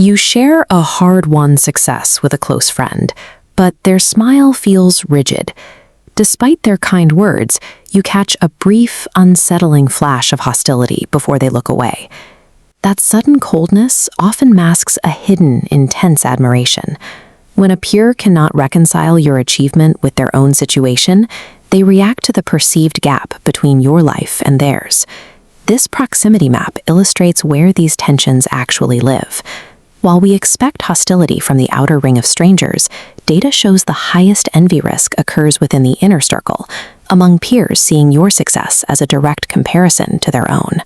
You share a hard-won success with a close friend, but their smile feels rigid. Despite their kind words, you catch a brief, unsettling flash of hostility before they look away. That sudden coldness often masks a hidden, intense admiration. When a peer cannot reconcile your achievement with their own situation, they react to the perceived gap between your life and theirs. This proximity map illustrates where these tensions actually live. While we expect hostility from the outer ring of strangers, data shows the highest envy risk occurs within the inner circle, among peers seeing your success as a direct comparison to their own.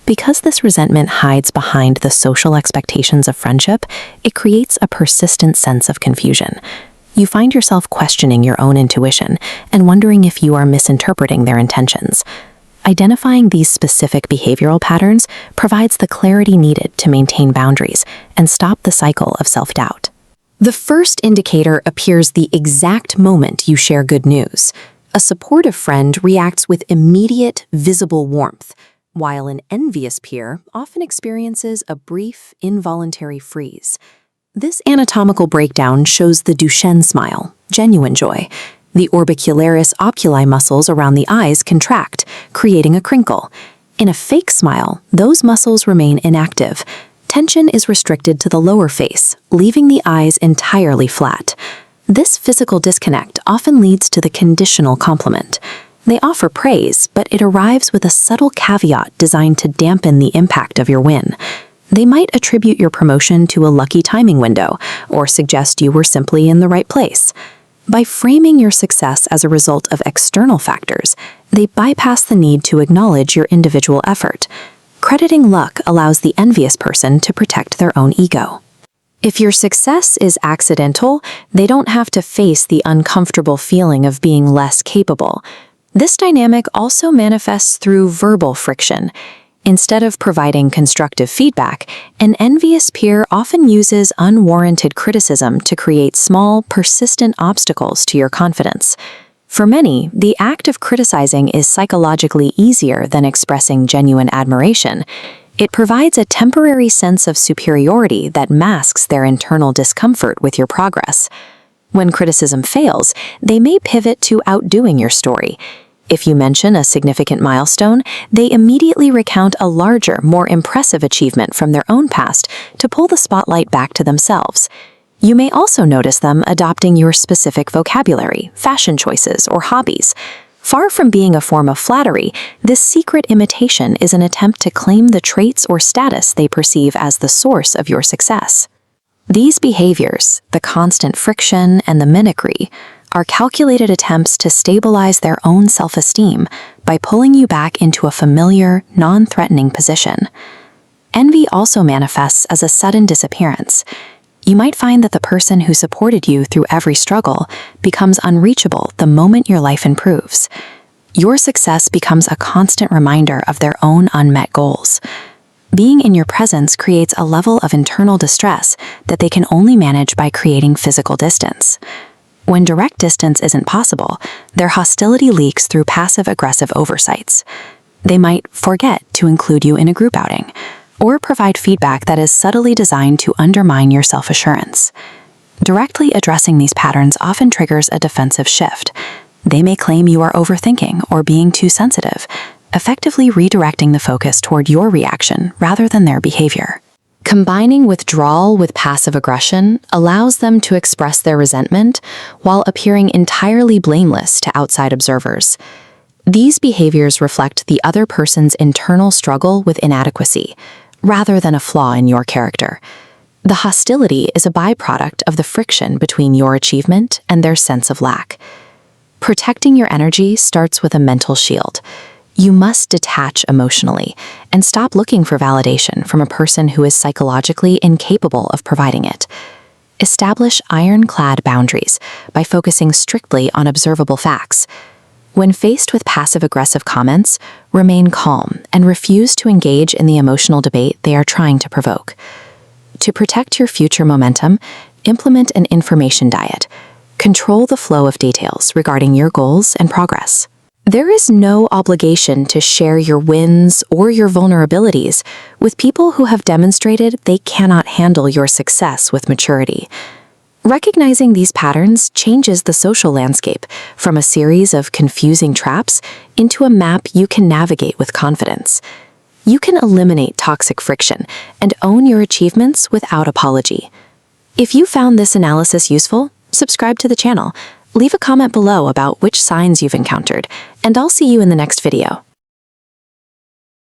Because this resentment hides behind the social expectations of friendship, it creates a persistent sense of confusion. You find yourself questioning your own intuition and wondering if you are misinterpreting their intentions. Identifying these specific behavioral patterns provides the clarity needed to maintain boundaries and stop the cycle of self-doubt. The first indicator appears the exact moment you share good news. A supportive friend reacts with immediate, visible warmth, while an envious peer often experiences a brief, involuntary freeze. This anatomical breakdown shows the Duchenne smile, genuine joy. The orbicularis oculi muscles around the eyes contract, creating a crinkle. In a fake smile, those muscles remain inactive. Tension is restricted to the lower face, leaving the eyes entirely flat. This physical disconnect often leads to the conditional compliment. They offer praise, but it arrives with a subtle caveat designed to dampen the impact of your win. They might attribute your promotion to a lucky timing window, or suggest you were simply in the right place. By framing your success as a result of external factors, they bypass the need to acknowledge your individual effort. Crediting luck allows the envious person to protect their own ego. If your success is accidental, they don't have to face the uncomfortable feeling of being less capable. This dynamic also manifests through verbal friction. Instead of providing constructive feedback, an envious peer often uses unwarranted criticism to create small, persistent obstacles to your confidence. For many, the act of criticizing is psychologically easier than expressing genuine admiration. It provides a temporary sense of superiority that masks their internal discomfort with your progress. When criticism fails, they may pivot to outdoing your story. If you mention a significant milestone, they immediately recount a larger, more impressive achievement from their own past to pull the spotlight back to themselves. You may also notice them adopting your specific vocabulary, fashion choices, or hobbies. Far from being a form of flattery, this secret imitation is an attempt to claim the traits or status they perceive as the source of your success. These behaviors, the constant friction and the mimicry, are calculated attempts to stabilize their own self-esteem by pulling you back into a familiar, non-threatening position. Envy also manifests as a sudden disappearance. You might find that the person who supported you through every struggle becomes unreachable the moment your life improves. Your success becomes a constant reminder of their own unmet goals. Being in your presence creates a level of internal distress that they can only manage by creating physical distance. When direct distance isn't possible, their hostility leaks through passive-aggressive oversights. They might forget to include you in a group outing, or provide feedback that is subtly designed to undermine your self-assurance. Directly addressing these patterns often triggers a defensive shift. They may claim you are overthinking or being too sensitive, effectively redirecting the focus toward your reaction rather than their behavior. Combining withdrawal with passive aggression allows them to express their resentment while appearing entirely blameless to outside observers. These behaviors reflect the other person's internal struggle with inadequacy, rather than a flaw in your character. The hostility is a byproduct of the friction between your achievement and their sense of lack. Protecting your energy starts with a mental shield. You must detach emotionally and stop looking for validation from a person who is psychologically incapable of providing it. Establish ironclad boundaries by focusing strictly on observable facts. When faced with passive-aggressive comments, remain calm and refuse to engage in the emotional debate they are trying to provoke. To protect your future momentum, implement an information diet. Control the flow of details regarding your goals and progress. There is no obligation to share your wins or your vulnerabilities with people who have demonstrated they cannot handle your success with maturity. Recognizing these patterns changes the social landscape from a series of confusing traps into a map you can navigate with confidence. You can eliminate toxic friction and own your achievements without apology. If you found this analysis useful, subscribe to the channel. Leave a comment below about which signs you've encountered, and I'll see you in the next video.